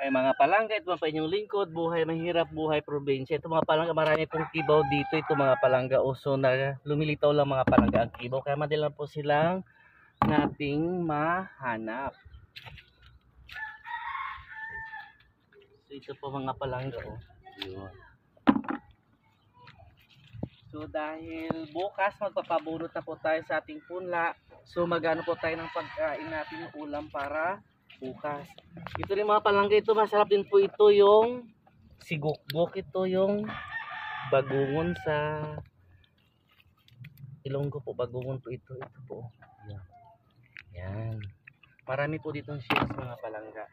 Ay mga palangga, ito mga pa inyong lingkod, buhay mahirap, buhay probinsya. Ito mga palangga, marami pong kibaw dito. Ito mga palangga, uso na lumilitaw lang mga palangga ang kibaw. Kaya madali lang po silang nating mahanap. So ito po mga palangga, oh. Yun. So dahil bukas magpapabunot na po tayo sa ating punla. So magano po tayo ng pagkain natin, ulam para bukas. Ito rin mga palangga, ito masarap din po ito yung sigukbok, ito yung bagungon sa Ilonggo po, bagungon po ito po. Yan. Yan. Marami po ditong shares mga palangga.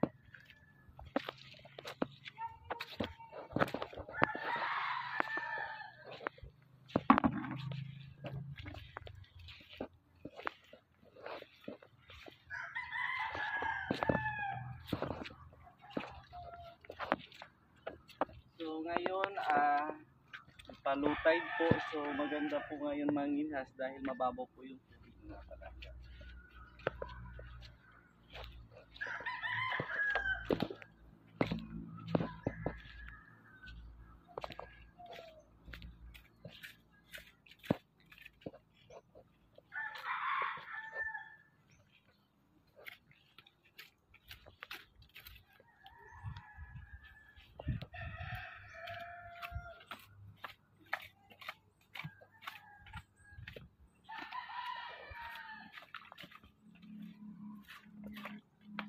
So ngayon palutay po, so maganda po ngayon manginhas dahil mababaw po yung tubig mga palangga.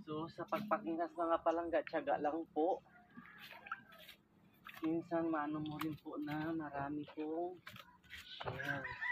So sa pagpakingas mga palangga, tiyaga lang po. Minsan maano mo rin po na marami pong shares.